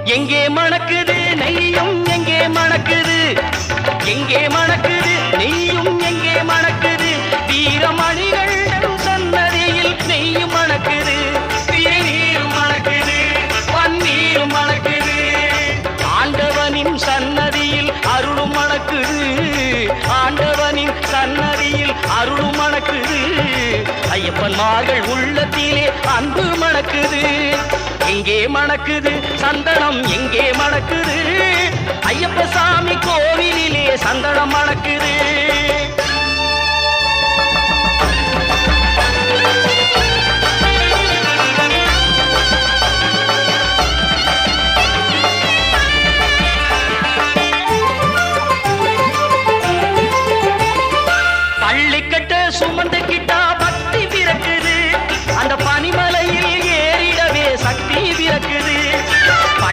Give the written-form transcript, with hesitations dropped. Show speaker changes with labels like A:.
A: எங்கே மணக்குது நெய்யும் எங்கே மணக்குது, எங்கே மணக்குது நெய்யும் எங்கே மணக்குது, வீரமணிகள் சன்னதியில் நெய்யும் மணக்குது, நீரும் மணக்குது பன்னீரும் மணக்குது, ஆண்டவனின் சன்னதியில் அருளும் மணக்குது, ஆண்டவனின் சன்னதியில் அருளும் மணக்குது, ஐயப்பன்மார்கள் உள்ளத்திலே அன்பு மணக்குது. எங்கே மணக்குது சந்தனம் எங்கே மணக்குது, ஐயப்ப சாமி கோவிலிலே சந்தனம் மணக்குது.